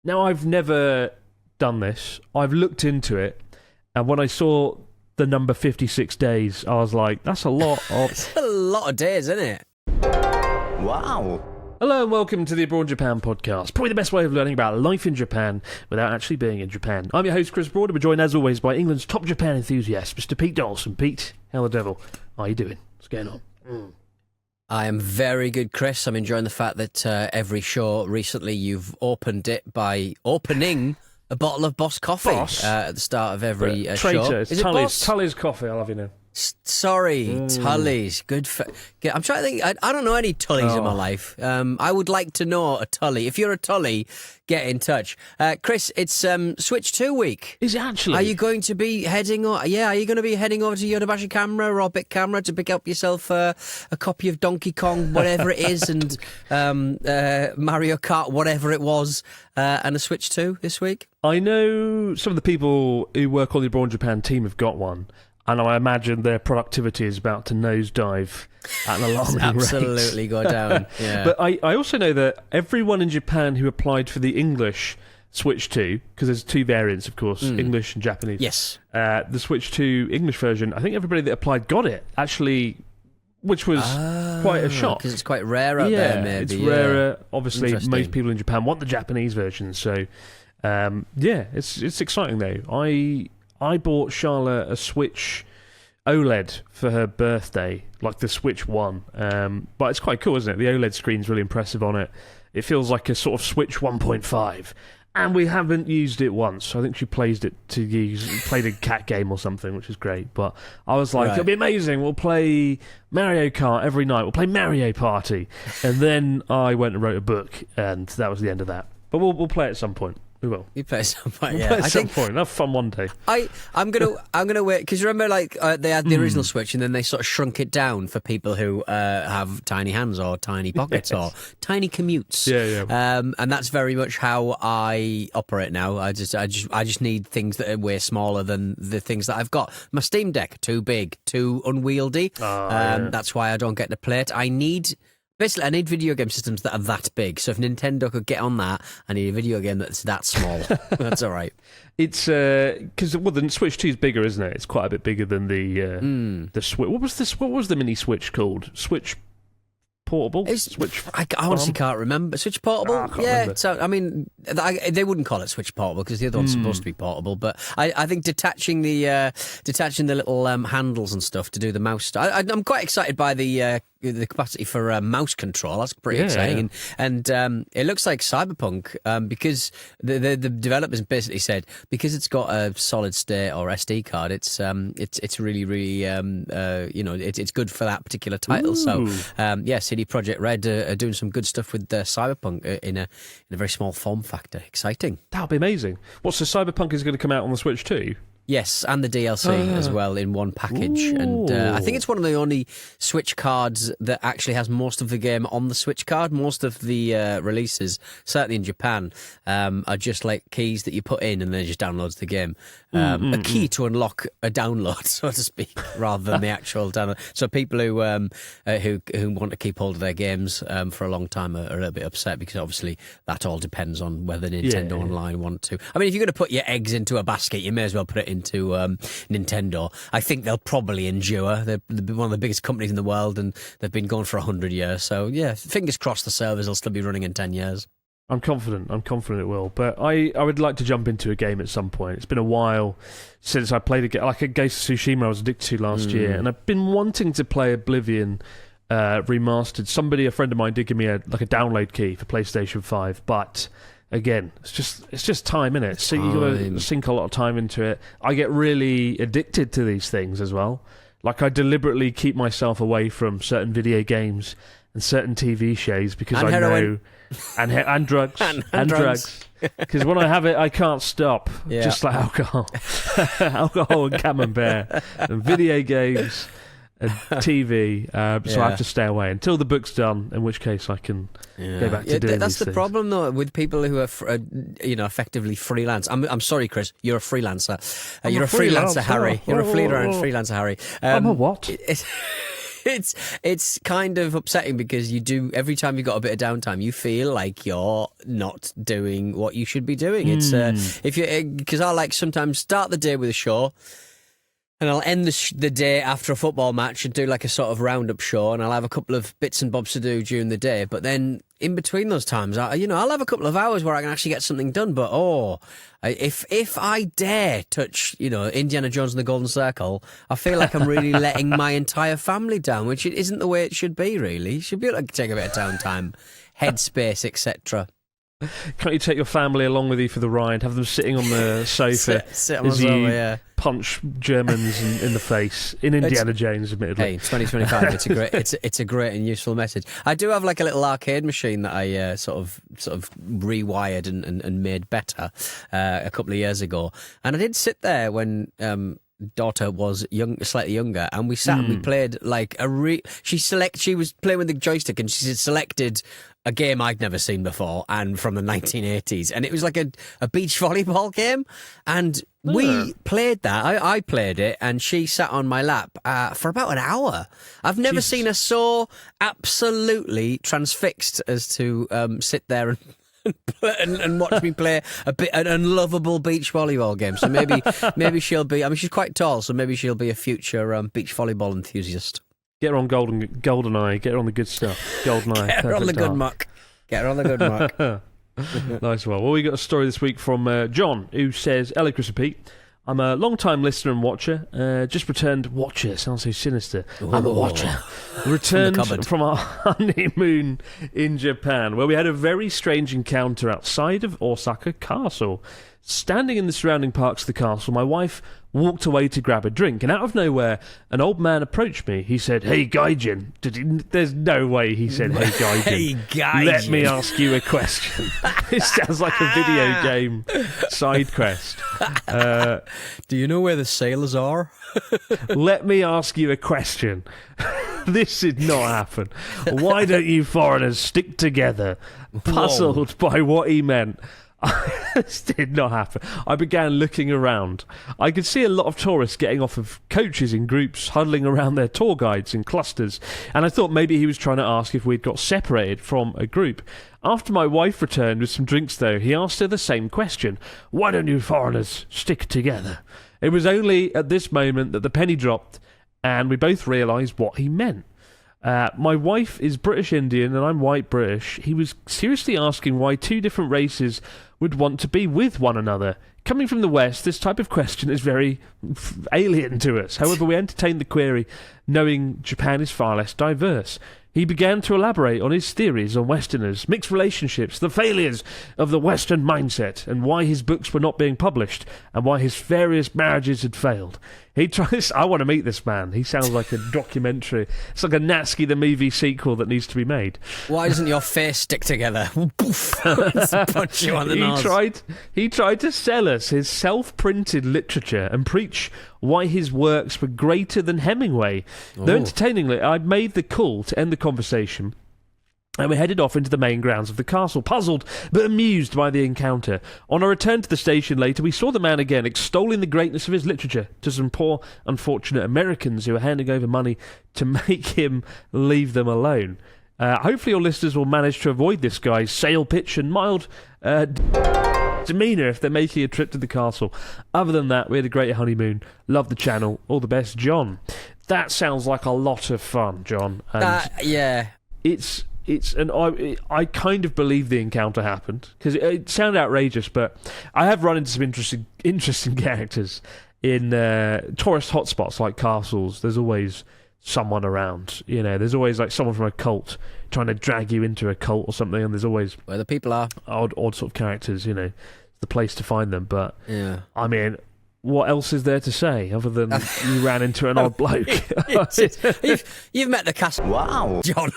Now, I've never done this. I've looked into it, and when I saw the number 56 days, I was like, that's a lot of... It's a lot of days, isn't it? Wow. Hello and welcome to the Abroad Japan podcast. Probably the best way of learning about life in Japan without actually being in Japan. I'm your host, Chris Broad, and we're joined as always by England's top Japan enthusiast, Mr. Pete Dawson. Pete, how the devil are you doing? What's going on? I am very good, Chris. I'm enjoying the fact that every show recently you've opened it by opening a bottle of Boss coffee at the start of every show. Traitor, Is it's it Tully's, Boss? Tully's coffee, I'll have you know. Sorry, Tully's. Good. I'm trying to think. I don't know any Tullys in my life. I would like to know a Tully. If you're a Tully, get in touch. Chris, it's Switch 2 week. Is it actually? Are you going to be heading? Are you going to be heading over to Yodobashi Camera or Big Camera to pick up yourself a copy of Donkey Kong, whatever it is, and Mario Kart, whatever it was, and a Switch 2 this week? I know some of the people who work on the Abroad Japan team have got one. And I imagine their productivity is about to nosedive at an alarming rate. Absolutely go down. Yeah. But I also know that everyone in Japan who applied for the English Switch 2, because there's two variants, of course, English and Japanese. Yes. The Switch 2 English version, I think everybody that applied got it, actually, which was quite a shock. Because it's quite rare out there, maybe. It's rarer. Obviously, most people in Japan want the Japanese version. So, it's exciting, though. I bought Charlotte a Switch OLED for her birthday, like the Switch 1. But it's quite cool, isn't it? The OLED screen's really impressive on it. It feels like a sort of Switch 1.5. And we haven't used it once. I think she played a cat game or something, which is great. But I was like, It'll be amazing. We'll play Mario Kart every night. We'll play Mario Party. And then I went and wrote a book, and that was the end of that. But we'll play it at some point. We will. You play at some point, We'll play at some point. Have fun one day. I'm gonna wait, because remember, like they had the original Switch, and then they sort of shrunk it down for people who have tiny hands or tiny pockets or tiny commutes. Yeah. And that's very much how I operate now. I just need things that are way smaller than the things that I've got. My Steam Deck, too big, too unwieldy. That's why I don't get to play it. I need video game systems that are that big. So if Nintendo could get on that, I need a video game that's that small. That's all right. It's because the Switch 2 is bigger, isn't it? It's quite a bit bigger than the Switch. What was the mini Switch called? Switch Portable? I honestly can't remember. Switch Portable? I can't remember. So, I mean, they wouldn't call it Switch Portable because the other one's supposed to be portable. But I think detaching the little handles and stuff to do the mouse. I'm quite excited by the capacity for mouse control. That's pretty exciting. And it looks like Cyberpunk because the developers basically said because it's got a solid state or SD card, it's really it's good for that particular title. Ooh. So CD Projekt Red are doing some good stuff with Cyberpunk in a very small form factor. Exciting. That would be amazing. So Cyberpunk is going to come out on the Switch too? Yes, and the DLC as well in one package. Ooh. And I think it's one of the only Switch cards that actually has most of the game on the Switch card. Most of the releases, certainly in Japan, are just like keys that you put in and then it just downloads the game. A key to unlock a download, so to speak, rather than the actual download. So people who want to keep hold of their games for a long time are a little bit upset because obviously that all depends on whether Nintendo Online want to. I mean, if you're going to put your eggs into a basket, you may as well put it into Nintendo. I think they'll probably endure. They're one of the biggest companies in the world and they've been going for 100 years. So yeah, fingers crossed the servers will still be running in 10 years. I'm confident it will. But I would like to jump into a game at some point. It's been a while since I played a game. Like a Ghost of Tsushima I was addicted to last year. And I've been wanting to play Oblivion remastered. A friend of mine did give me a download key for PlayStation 5. But again, it's just time, innit? So you've got to sink a lot of time into it. I get really addicted to these things as well. Like I deliberately keep myself away from certain video games and certain TV shows because I know... And drugs. And drugs. Because when I have it, I can't stop. Yeah. Just like alcohol. Alcohol and camembert. And video games and TV. So I have to stay away until the book's done, in which case I can go back to doing That's these the things. problem, though, with people who are, effectively freelance. I'm sorry, Chris. You're a freelancer. You're a freelancer, Harry. You're a freelancer, Harry. I'm a what? it's kind of upsetting because you do every time you've got a bit of downtime, you feel like you're not doing what you should be doing. It's if you because I like sometimes start the day with a show. And I'll end the day after a football match and do like a sort of roundup show, and I'll have a couple of bits and bobs to do during the day. But then in between those times, I'll have a couple of hours where I can actually get something done. But if I dare touch, Indiana Jones and the Golden Circle, I feel like I'm really letting my entire family down, which isn't the way it should be. Really, you should be able to take a bit of downtime, headspace, etc. Can't you take your family along with you for the ride? Have them sitting on the sofa sit on as the you sofa, yeah. punch Germans in the face in Indiana Jones, admittedly. Hey, 2025. It's a great and useful message. I do have like a little arcade machine that I sort of rewired and made better a couple of years ago, and I did sit there when. Daughter was slightly younger, and we sat and we played like she was playing with the joystick, and she selected a game I'd never seen before and from the 1980s, and it was like a beach volleyball game, and we played that. I played it, and she sat on my lap for about an hour. I've never seen her so absolutely transfixed as to sit there and watch me play an unlovable beach volleyball game. So maybe she'll be. I mean, she's quite tall, so maybe she'll be a future beach volleyball enthusiast. Get her on GoldenEye. Get her on the good stuff. GoldenEye. Get her on the good muck. Get her on the good muck. Nice one. Well, we got a story this week from John, who says, "Hello, Chris and Pete. I'm a long-time listener and watcher. Just returned. Watcher sounds so sinister. Ooh. I'm a watcher. Returned from our honeymoon in Japan, where we had a very strange encounter outside of Osaka Castle. Standing in the surrounding parks of the castle, my wife walked away to grab a drink, and out of nowhere, an old man approached me. He said, 'Hey, Gaijin.' There's no way he said, 'Hey, Gaijin.' Hey, Gaijin. Let me ask you a question." It sounds like a video game side quest. Do you know where the sailors are? Let me ask you a question. This did not happen. Why don't you foreigners stick together? Puzzled by what he meant. This did not happen. I began looking around. I could see a lot of tourists getting off of coaches in groups, huddling around their tour guides in clusters, and I thought maybe he was trying to ask if we'd got separated from a group. After my wife returned with some drinks, though, he asked her the same question. Why don't you foreigners stick together? It was only at this moment that the penny dropped, and we both realised what he meant. My wife is British Indian and I'm white British. He was seriously asking why two different races would want to be with one another. Coming from the West, this type of question is very alien to us. However, we entertained the query, knowing Japan is far less diverse. He began to elaborate on his theories on Westerners, mixed relationships, the failures of the Western mindset, and why his books were not being published, and why his various marriages had failed. He tries. I want to meet this man. He sounds like a documentary. It's like a Natsuki the movie sequel that needs to be made. Why doesn't your face stick together? Punch you on the nose. He tried to sell us his self-printed literature and preach why his works were greater than Hemingway. Though entertainingly, I made the call to end the conversation, and we headed off into the main grounds of the castle, puzzled but amused by the encounter. On our return to the station later, we saw the man again, extolling the greatness of his literature to some poor, unfortunate Americans who were handing over money to make him leave them alone. Hopefully your listeners will manage to avoid this guy's sale pitch and mild demeanour if they're making a trip to the castle. Other than that, we had a great honeymoon. Love the channel. All the best, John. That sounds like a lot of fun, John. And yeah. I kind of believe the encounter happened because it sounded outrageous, but I have run into some interesting characters in tourist hotspots like castles. There's always someone around, there's always like someone from a cult trying to drag you into a cult or something, and there's always where the people are odd sort of characters, the place to find them. But yeah, I mean, what else is there to say other than you ran into an odd bloke? You've met the castle. Wow. John.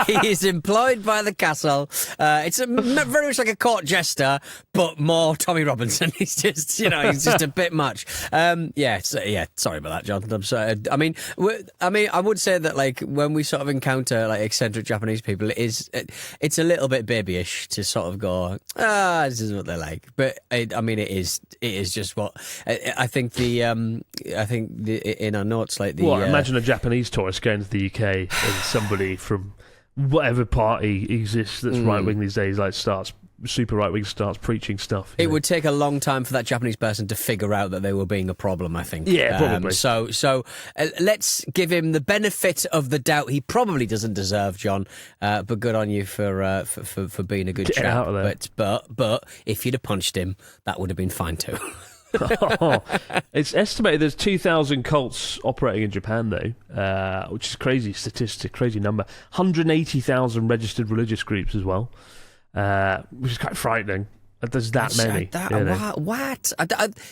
He is employed by the castle. It's very much like a court jester, but more Tommy Robinson. He's just, he's just a bit much. Sorry about that, John. I'm sorry. I mean, I would say that like when we sort of encounter like eccentric Japanese people, it's a little bit babyish to sort of go, this is what they're like. But it is just what I think in our notes, like imagine a Japanese tourist going to the UK and somebody from whatever party exists that's right wing these days, like super right wing starts preaching stuff. It would take a long time for that Japanese person to figure out that they were being a problem, I think. Yeah, probably. So let's give him the benefit of the doubt he probably doesn't deserve, John. But good on you for being a good Get chap. out of there. But if you'd have punched him, that would have been fine too. It's estimated there's 2,000 cults operating in Japan, though, which is a crazy statistic, crazy number. 180,000 registered religious groups as well, which is quite frightening. There's that many. What?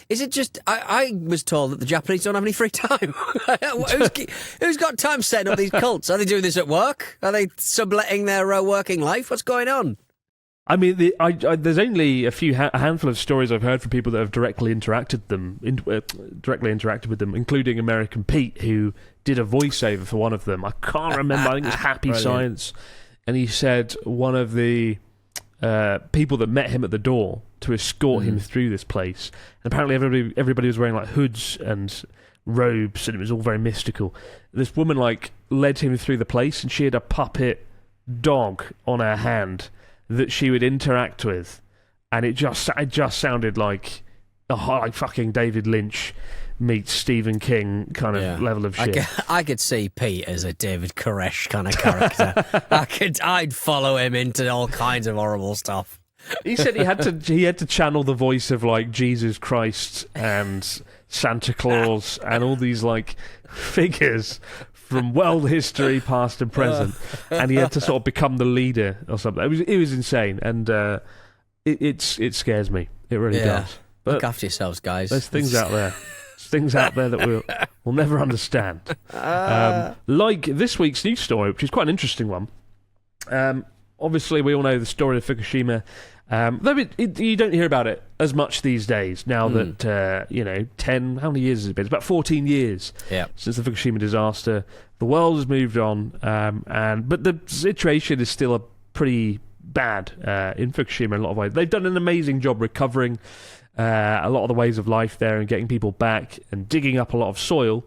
Is it just... I was told that the Japanese don't have any free time. Who's got time setting up these cults? Are they doing this at work? Are they subletting their working life? What's going on? I mean, there's only a handful of stories I've heard from people that have directly interacted with them, including American Pete, who did a voiceover for one of them. I can't remember. I think it's Happy Brilliant. Science, and he said one of the people that met him at the door to escort him through this place. And apparently, everybody was wearing like hoods and robes, and it was all very mystical. This woman led him through the place, and she had a puppet dog on her hand that she would interact with, and it just sounded like fucking David Lynch meets Stephen King kind of level of shit. I could see Pete as a David Koresh kind of character. I'd follow him into all kinds of horrible stuff. He said he had to channel the voice of like Jesus Christ and Santa Claus and all these like figures from world history, past and present, and he had to sort of become the leader or something. It was insane, and it scares me. It really does. But look after yourselves, guys. There's things out there. Things out there that we'll never understand. Like this week's news story, which is quite an interesting one. Obviously, we all know the story of Fukushima. Though you don't hear about it as much these days now that, 10, how many years has it been? It's about 14 years since the Fukushima disaster. The world has moved on, but the situation is still pretty bad in Fukushima in a lot of ways. They've done an amazing job recovering a lot of the ways of life there and getting people back and digging up a lot of soil.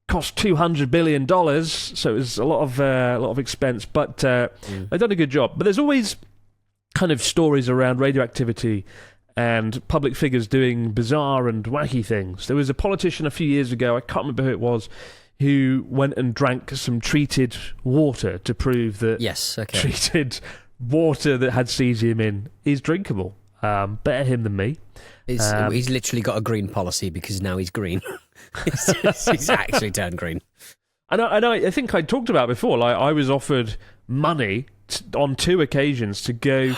Cost $200 billion, so it was a lot of expense, but they've done a good job. But there's always kind of stories around radioactivity and public figures doing bizarre and wacky things. There was a politician a few years ago, I can't remember who it was, who went and drank some treated water to prove that treated water that had cesium in is drinkable. Better him than me. He's literally got a green policy because now he's green. He's actually turned green. And I think I talked about before, like I was offered money on 2 occasions to go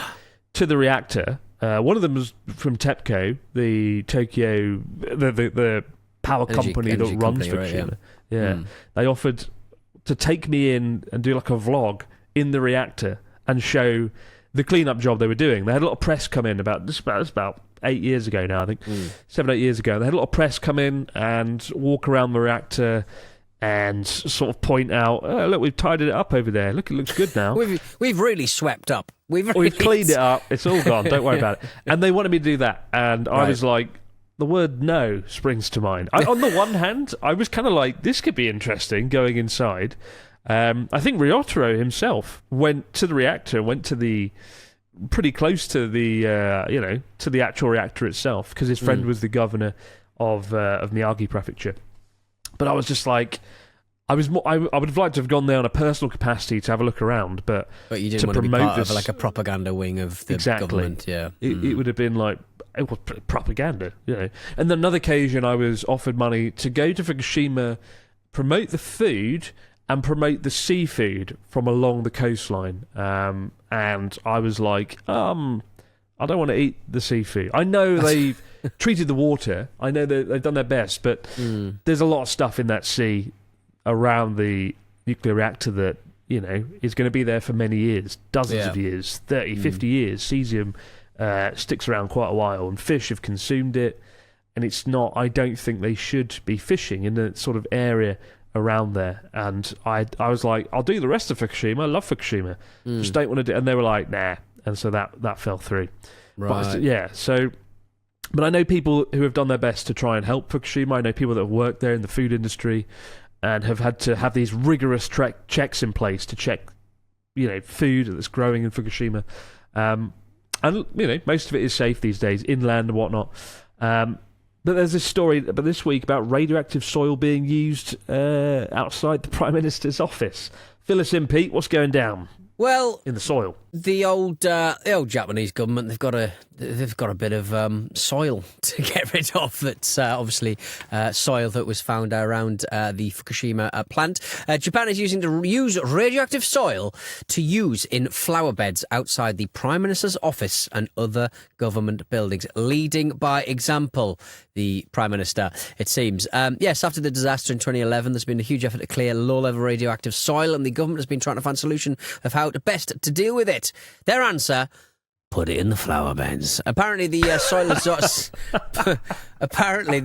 to the reactor. One of them was from TEPCO, the Tokyo, the power company that runs Fukushima. Right, They offered to take me in and do like a vlog in the reactor and show the cleanup job they were doing. They had a lot of press come in about 8 years ago now, I think. 7, 8 years ago. They had a lot of press come in and walk around the reactor and sort of point out, oh, look, we've tidied it up over there. Look, it looks good now. We've really swept up. We've cleaned it up. It's all gone. Don't worry about it. And they wanted me to do that. And I was like, the word no springs to mind. On the one hand, I was kind of like, this could be interesting going inside. I think Ryotaro himself went to the reactor, pretty close to the to the actual reactor itself, because his friend was the governor of Miyagi Prefecture. But I was just like, I would have liked to have gone there on a personal capacity to have a look around, but you didn't want to be part of like a propaganda wing of the government. Yeah, it would have been like, it was propaganda, And on another occasion, I was offered money to go to Fukushima, promote the food and promote the seafood from along the coastline. And I was like, I don't want to eat the seafood. I know they've treated the water. I know that they've done their best, but there's a lot of stuff in that sea around the nuclear reactor that, is going to be there for many years, dozens of years, 30, 50 years. Cesium sticks around quite a while, and fish have consumed it. And it's not, I don't think they should be fishing in the sort of area around there. And I was like, I'll do the rest of Fukushima. I love Fukushima. Just don't want to do. And they were like, nah. And so that fell through. Right. But, so But I know people who have done their best to try and help Fukushima. I know people that have worked there in the food industry and have had to have these rigorous checks in place to check, food that's growing in Fukushima. And, most of it is safe these days, inland and whatnot. But there's this story this week about radioactive soil being used outside the Prime Minister's office. Fill us in, Pete. What's going down? Well, in the soil. The old Japanese government, they've got a bit of soil to get rid of. That's obviously soil that was found around the Fukushima plant. Japan is use radioactive soil to use in flowerbeds outside the Prime Minister's office and other government buildings, leading by example. The Prime Minister, it seems. Yes, after the disaster in 2011, there's been a huge effort to clear low-level radioactive soil, and the government has been trying to find a solution of how best to deal with it. Their answer: put it in the flower beds. Apparently, the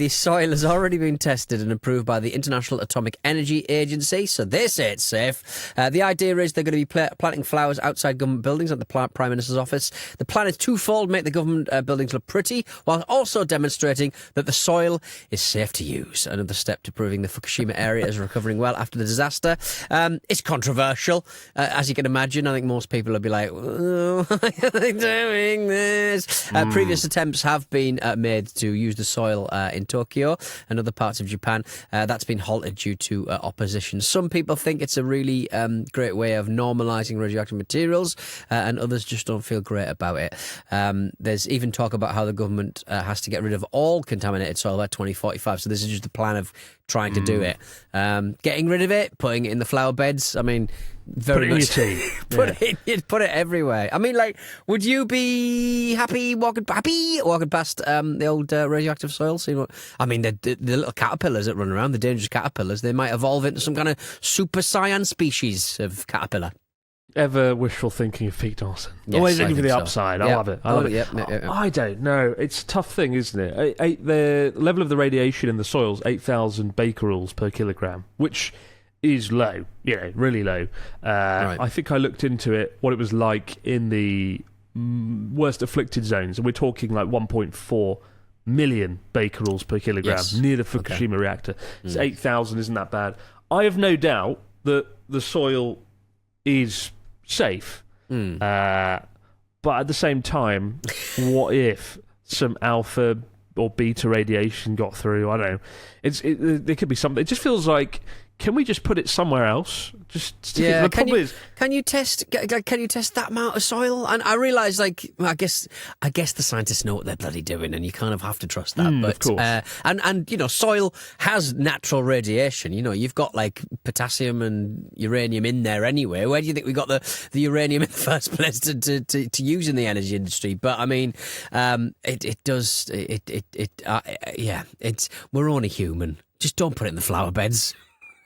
soil has already been tested and approved by the International Atomic Energy Agency, so they say it's safe. The idea is they're going to be planting flowers outside government buildings at the Prime Minister's office. The plan is twofold: make the government buildings look pretty, while also demonstrating that the soil is safe to use. Another step to proving the Fukushima area is recovering well after the disaster. It's controversial, as you can imagine. I think most people will be like, oh, why are they doing this? Previous attempts have been made to use the soil in Tokyo and other parts of Japan. That's been halted due to opposition. Some people think it's a really great way of normalising radioactive materials, and others just don't feel great about it. There's even talk about how the government has to get rid of all contaminated soil by 2045. So this is just the plan of trying to do it. Getting rid of it, putting it in the flower beds. I mean, very put it in your tea. Put it everywhere. I mean, like, would you be happy walking past the old radioactive soil? See what I mean? The little caterpillars that run around, the dangerous caterpillars, they might evolve into some kind of super saiyan species of caterpillar. Ever wishful thinking of Pete Dawson. Yes, always looking I for the think so. upside. Yep. I love it. I love it. Yep. I don't know. It's a tough thing, isn't it? The level of the radiation in the soil is 8,000 becquerels per kilogram, which is low, really low. Right. I think I looked into it, what it was like in the worst afflicted zones, and we're talking like 1.4 million becquerels per kilogram near the Fukushima reactor. It's 8,000 isn't that bad. I have no doubt that the soil is safe. But at the same time, what if some alpha or beta radiation got through? I don't know. There could be something. It just feels like, can we just put it somewhere else? Just stick it. The problem is, can you test that amount of soil? And I realise, I guess the scientists know what they're bloody doing, and you kind of have to trust that. But of course. And soil has natural radiation. You've got like potassium and uranium in there anyway. Where do you think we got the uranium in the first place to use in the energy industry? But I mean, we're only human. Just don't put it in the flower beds.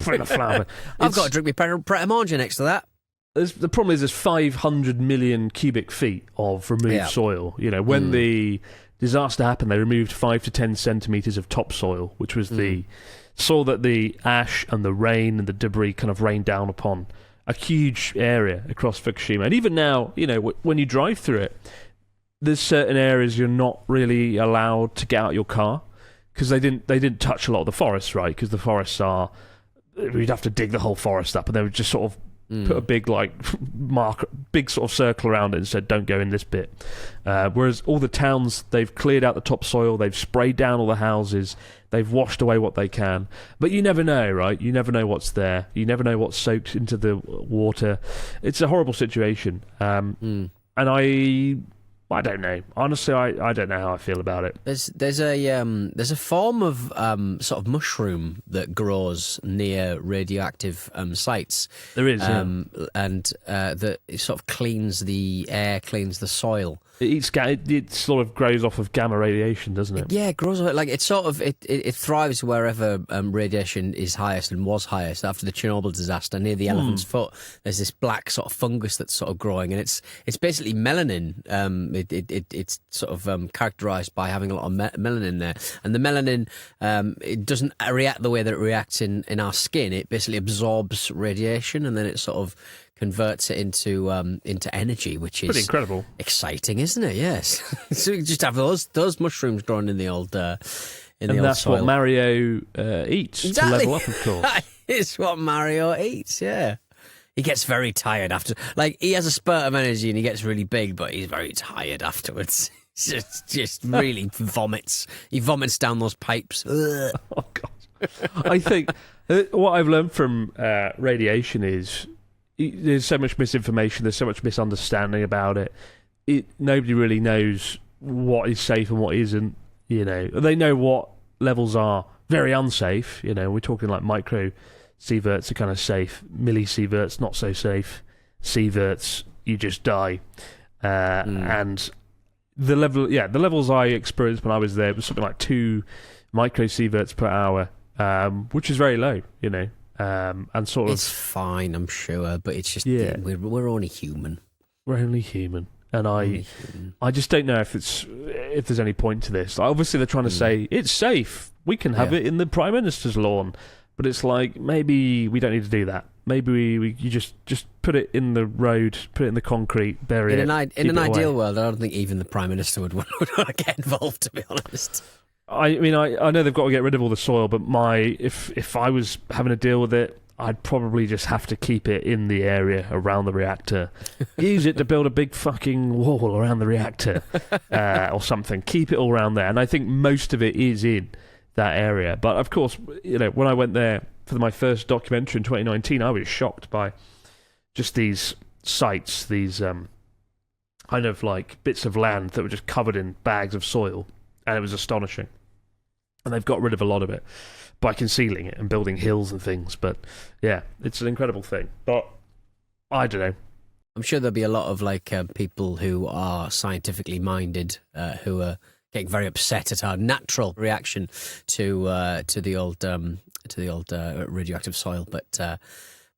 Put it in a flower. I've got to drink my Pret a Manger next to that. The problem is there's 500 million cubic feet of removed soil. When the disaster happened, they removed 5 to 10 centimetres of topsoil, which was the soil that the ash and the rain and the debris kind of rained down upon. A huge area across Fukushima. And even now, when you drive through it, there's certain areas you're not really allowed to get out your car because they didn't touch a lot of the forests, right? Because the forests are... We'd have to dig the whole forest up, and they would just sort of put a big big sort of circle around it and said, "Don't go in this bit." Whereas all the towns, they've cleared out the topsoil, they've sprayed down all the houses, they've washed away what they can. But you never know, right? You never know what's there. You never know what's soaked into the water. It's a horrible situation, and I don't know. Honestly, I don't know how I feel about it. There's a form of sort of mushroom that grows near radioactive sites. There is, and that sort of cleans the air, cleans the soil. It sort of grows off of gamma radiation, doesn't it? Yeah, it grows off like it thrives wherever radiation is highest and was highest after the Chernobyl disaster near the elephant's foot. There's this black sort of fungus that's sort of growing, and it's basically melanin. It's sort of characterised by having a lot of melanin there, and the melanin it doesn't react the way that it reacts in our skin. It basically absorbs radiation, and then it sort of converts it into energy, which is Pretty incredible. exciting, isn't it? Yes. So you just have those mushrooms growing in the old And that's what Mario eats to level up, of course. That is what Mario eats, yeah. He gets very tired after. Like, he has a spurt of energy and he gets really big, but he's very tired afterwards. Just really vomits. He vomits down those pipes. Ugh. Oh, God. I think what I've learned from radiation is there's so much misinformation, there's so much misunderstanding about it. Nobody really knows what is safe and what isn't. They know what levels are very unsafe. We're talking like micro sieverts are kind of safe, millisieverts not so safe, sieverts you just die. And the levels I experienced when I was there was something like 2 micro sieverts per hour, which is very low. And sort of it's fine, I'm sure, but it's just we're only human. We're only human. And I just don't know if there's any point to this. Like, obviously, they're trying to say it's safe. We can have it in the Prime Minister's lawn, but it's like maybe we don't need to do that. Maybe you just put it in the road, put it in the concrete, bury it. In an ideal world, I don't think even the Prime Minister would want to get involved. To be honest, I mean, I know they've got to get rid of all the soil, but if I was having to deal with it, I'd probably just have to keep it in the area around the reactor. Use it to build a big fucking wall around the reactor or something. Keep it all around there. And I think most of it is in that area. But of course, when I went there for my first documentary in 2019, I was shocked by just these sites, these kind of like bits of land that were just covered in bags of soil. And it was astonishing. And they've got rid of a lot of it by concealing it and building hills and things. But yeah, it's an incredible thing. But I don't know. I'm sure there'll be a lot of people who are scientifically minded who are getting very upset at our natural reaction to the old radioactive soil. But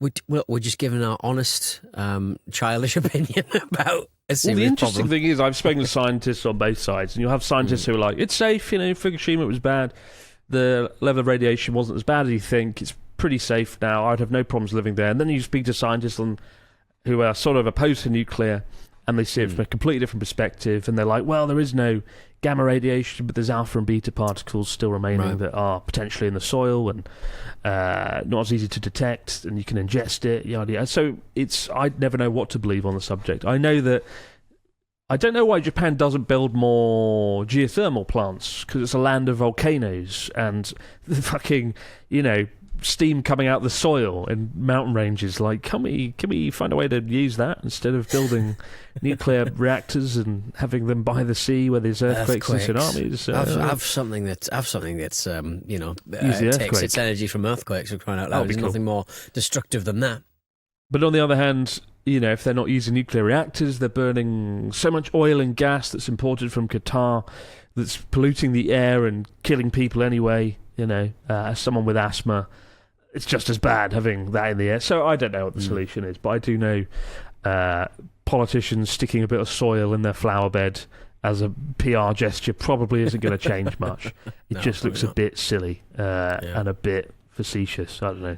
we're just giving our honest, childish opinion about a serious the interesting problem. thing is I've spoken to scientists on both sides, and you'll have scientists who are like, it's safe, Fukushima, it was bad. The level of radiation wasn't as bad as you think. It's pretty safe now. I'd have no problems living there. And then you speak to scientists who are sort of opposed to nuclear, and they see it from a completely different perspective, and they're like, well, there is no gamma radiation, but there's alpha and beta particles still remaining that are potentially in the soil and not as easy to detect, and you can ingest it, yada yada. So I'd never know what to believe on the subject. I don't know why Japan doesn't build more geothermal plants, because it's a land of volcanoes and the fucking, steam coming out the soil in mountain ranges. Like, can we find a way to use that instead of building nuclear reactors and having them by the sea where there's earthquakes. and tsunamis? Have something that's takes its energy from earthquakes. For crying out loud, there's nothing more destructive than that. But on the other hand, if they're not using nuclear reactors, they're burning so much oil and gas that's imported from Qatar that's polluting the air and killing people anyway. As someone with asthma, it's just as bad having that in the air. So I don't know what the solution is, but I do know politicians sticking a bit of soil in their flower bed as a PR gesture probably isn't going to change much. It just looks a bit silly and a bit facetious. I don't know.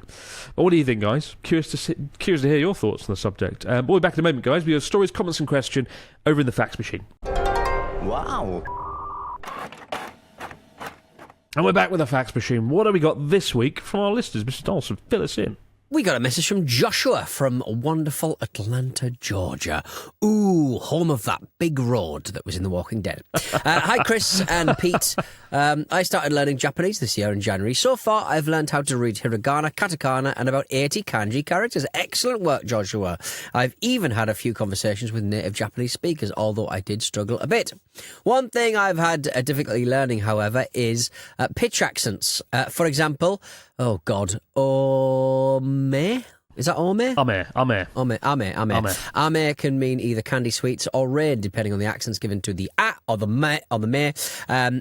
But what do you think, guys? Curious to hear your thoughts on the subject. We'll be back in a moment, guys. We have stories, comments and question over in the fax machine. Wow. And we're back with the fax machine. What have we got this week from our listeners? Mr. Donaldson, fill us in. We got a message from Joshua from wonderful Atlanta, Georgia. Ooh, home of that big road that was in The Walking Dead. Hi, Chris and Pete. I started learning Japanese this year in January. So far, I've learned how to read hiragana, katakana, and about 80 kanji characters. Excellent work, Joshua. I've even had a few conversations with native Japanese speakers, although I did struggle a bit. One thing I've had difficulty learning, however, is pitch accents. For example, oh God, ome? Is that ome? Ame. Ame can mean either candy sweets or rain, depending on the accents given to the a or the me or the me.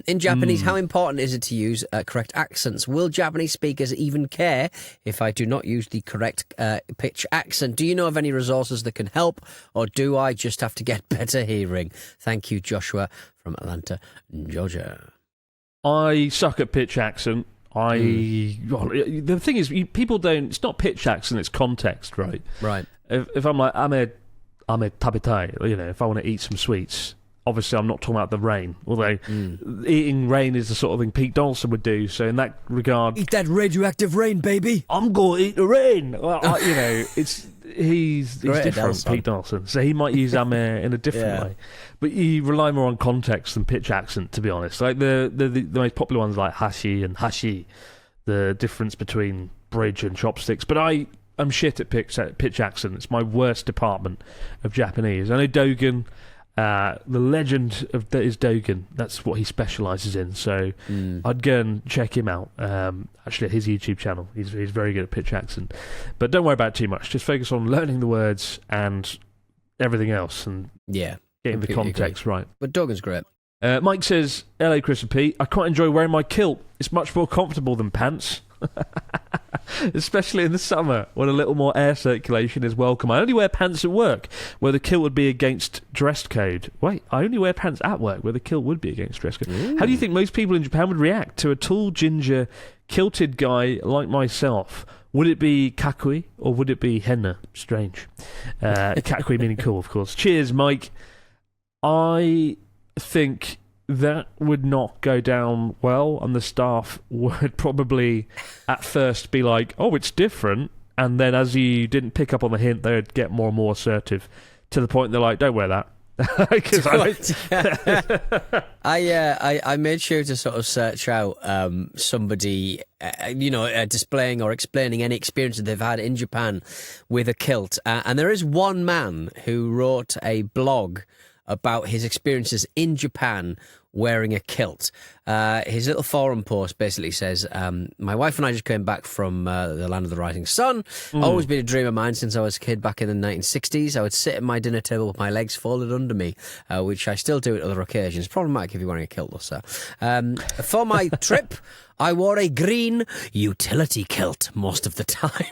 In Japanese, how important is it to use correct accents? Will Japanese speakers even care if I do not use the correct pitch accent? Do you know of any resources that can help, or do I just have to get better hearing? Thank you, Joshua from Atlanta, Georgia. I suck at pitch accent. Well, the thing is, people don't. It's not pitch accent; it's context, right? Right. If I'm like, I'm a tabitai, if I want to eat some sweets, obviously I'm not talking about the rain. Although eating rain is the sort of thing Pete Donaldson would do. So in that regard, eat that radioactive rain, baby. I'm going to eat the rain. Well, he's different, Pete Donaldson. So he might use ame in a different way. But you rely more on context than pitch accent, to be honest. Like the most popular ones like hashi and hashi, the difference between bridge and chopsticks. But I'm shit at pitch accent. It's my worst department of Japanese. I know Dogen, the legend that is Dogen, that's what he specialises in. So I'd go and check him out. Actually, at his YouTube channel, he's very good at pitch accent. But don't worry about it too much. Just focus on learning the words and everything else, and getting the context right. But Dogen's great. Mike says, "Hello, Chris and Pete. I quite enjoy wearing my kilt. It's much more comfortable than pants." Especially in the summer when a little more air circulation is welcome. I only wear pants at work where the kilt would be against dress code. Wait, I only wear pants at work where the kilt would be against dress code. Ooh. How do you think most people in Japan would react to a tall, ginger, kilted guy like myself? Would it be kakui or would it be henna? Strange. Kakui meaning cool, of course. Cheers, Mike. I think that would not go down well, and the staff would probably at first be like, oh, it's different, and then as you didn't pick up on the hint, they would get more and more assertive to the point they're like, don't wear that. I made sure to sort of search out somebody displaying or explaining any experience that they've had in Japan with a kilt, and there is one man who wrote a blog about his experiences in Japan wearing a kilt. His little forum post basically says, my wife and I just came back from the land of the rising sun. Always been a dream of mine since I was a kid back in the 1960s. I would sit at my dinner table with my legs folded under me, which I still do at other occasions. Problematic if you're wearing a kilt, though, sir. For my trip, I wore a green utility kilt most of the time.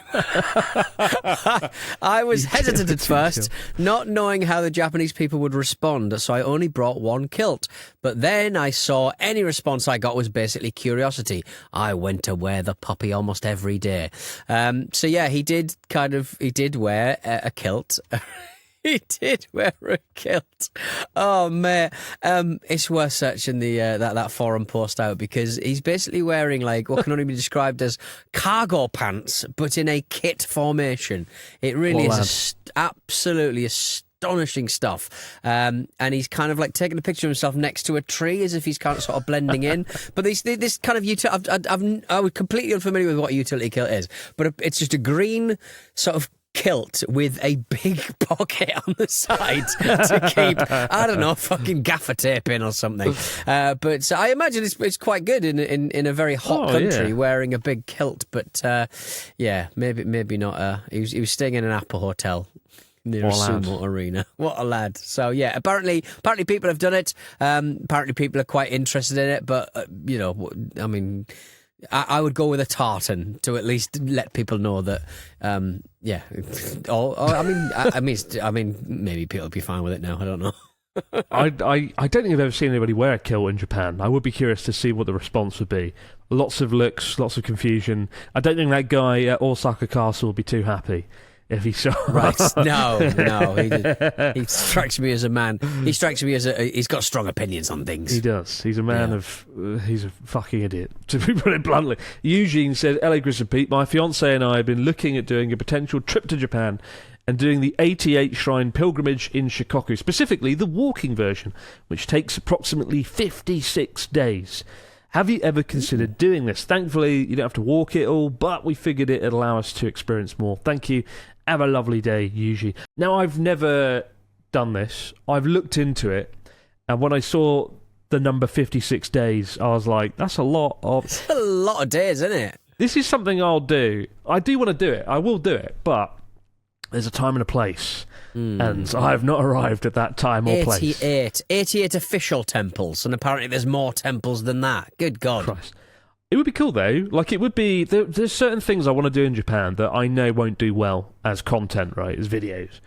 I was hesitant at first, not knowing how the Japanese people would respond, so I only brought one kilt. But then I saw any response I got was basically curiosity. I went to wear the puppy almost every day. So yeah, he did wear a kilt. He did wear a kilt. Oh man, it's worth searching the that forum post out, because he's basically wearing like what can only be described as cargo pants, but in a kit formation. It really is absolutely astonishing stuff. And he's kind of like taking a picture of himself next to a tree as if he's kind of sort of blending in. But this kind of I was completely unfamiliar with what a utility kilt is, but it's just a green sort of kilt with a big pocket on the side to keep, I don't know, fucking gaffer tape in or something. But I imagine it's quite good in a very hot country wearing a big kilt. But maybe not. He was staying in an Apple hotel near a sumo arena. What a lad. So yeah, apparently people have done it. Apparently people are quite interested in it. But I mean, I would go with a tartan to at least let people know that. I mean, maybe people will be fine with it now. I don't know. I don't think I've ever seen anybody wear a kilt in Japan. I would be curious to see what the response would be. Lots of looks, lots of confusion. I don't think that guy at Osaka Castle would be too happy if he saw. Right? No. He strikes me as a man. He strikes me as he's got strong opinions on things. He does. He's a man of. He's a fucking idiot, to put it bluntly. Eugene said, "Hello, Chris and Pete. My fiance and I have been looking at doing a potential trip to Japan and doing the 88 Shrine pilgrimage in Shikoku, specifically the walking version, which takes approximately 56 days. Have you ever considered doing this? Thankfully, you don't have to walk it all, but we figured it'd allow us to experience more. Thank you. Have a lovely day, Yuji." Now, I've never done this. I've looked into it, and when I saw the number 56 days, I was like, that's a lot of... It's a lot of days, isn't it? This is something I'll do. I do want to do it. I will do it, but there's a time and a place. And I have not arrived at that time or place. 88 official temples, and apparently there's more temples than that. Good God. Christ. It would be cool, though. Like, it would be... There's certain things I want to do in Japan that I know won't do well as content, right, as videos.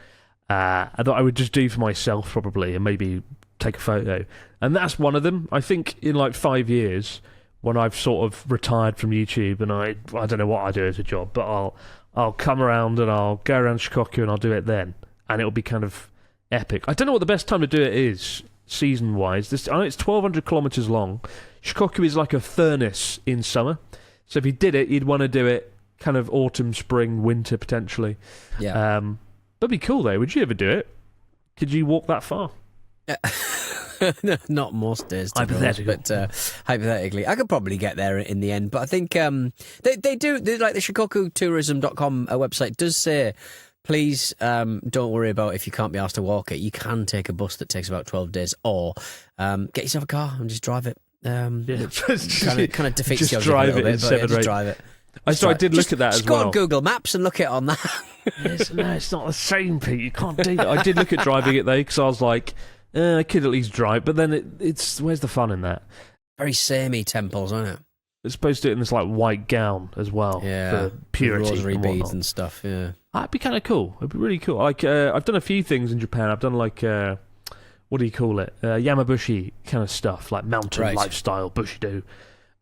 That I would just do for myself, probably, and maybe take a photo. And that's one of them. I think in, 5 years, when I've sort of retired from YouTube and I don't know what I do as a job, but I'll come around and I'll go around Shikoku and I'll do it then, and it'll be kind of epic. I don't know what the best time to do it is season-wise. I know it's 1,200 kilometers long. Shikoku is like a furnace in summer, so if you did it, you'd want to do it kind of autumn, spring, winter potentially. Yeah. That'd be cool though. Would you ever do it? Could you walk that far? No, not most days, to be honest, but hypothetically, I could probably get there in the end. But I think they do, like the ShikokuTourism.com website does say, please don't worry about if you can't be asked to walk it. You can take a bus that takes about 12 days, or get yourself a car and just drive it. Kind of defeats the object a little bit, but just drive it. I did look at that as well. Just go on Google Maps and look it on that. No, it's not the same, Pete. You can't do that. I did look at driving it though, because I was like, I could at least drive. But then it's where's the fun in that? Very samey temples, aren't it? It's supposed to do it in this like white gown as well, for purity, rosary and beads and stuff. Yeah, that'd be kind of cool. It'd be really cool. Like I've done a few things in Japan. I've done like what do you call it? Yamabushi kind of stuff, like mountain lifestyle, bushido,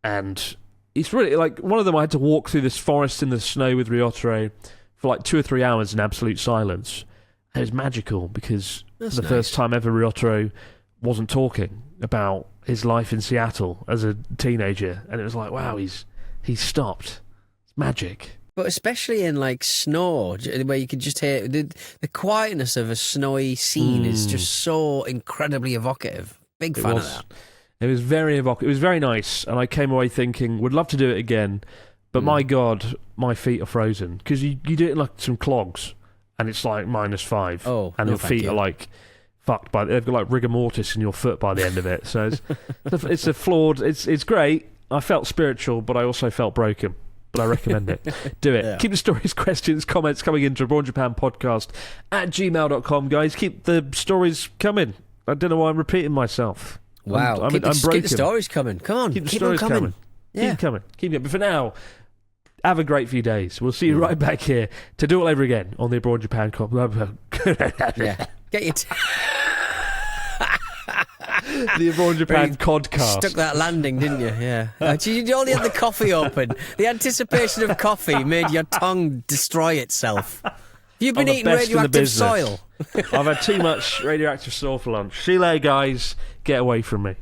and it's really like one of them. I had to walk through this forest in the snow with Ryotaro for like 2 or 3 hours in absolute silence. It was magical because for the first time ever, Ryotaro wasn't talking about his life in Seattle as a teenager, and it was like, wow, he's stopped. It's magic. But especially in like snow, where you can just hear the quietness of a snowy scene is just so incredibly evocative. Big fan of that. It was very evocative. It was very nice, and I came away thinking, would love to do it again, but my God, my feet are frozen, because you do it in like some clogs, and it's like -5, and your feet are like fucked they've got like rigor mortis in your foot by the end of it. So it's a flawed. It's great. I felt spiritual, but I also felt broken. But I recommend it. Do it. Yeah. Keep the stories, questions, comments coming into abroadjapanpodcast@gmail.com, guys. Keep the stories coming. I don't know why I'm repeating myself. Wow. I'm broken. Keep the stories coming. Come on. Keep the stories coming. Yeah. Keep coming. But for now, have a great few days. We'll see you right back here to do it all over again on the Abroad Japan Yeah. Get your the Abroad Japan Codcast. Stuck that landing, didn't you? Yeah. You only had the coffee open. The anticipation of coffee made your tongue destroy itself. You've been eating radioactive soil. I've had too much radioactive soil for lunch. See you later, guys. Get away from me.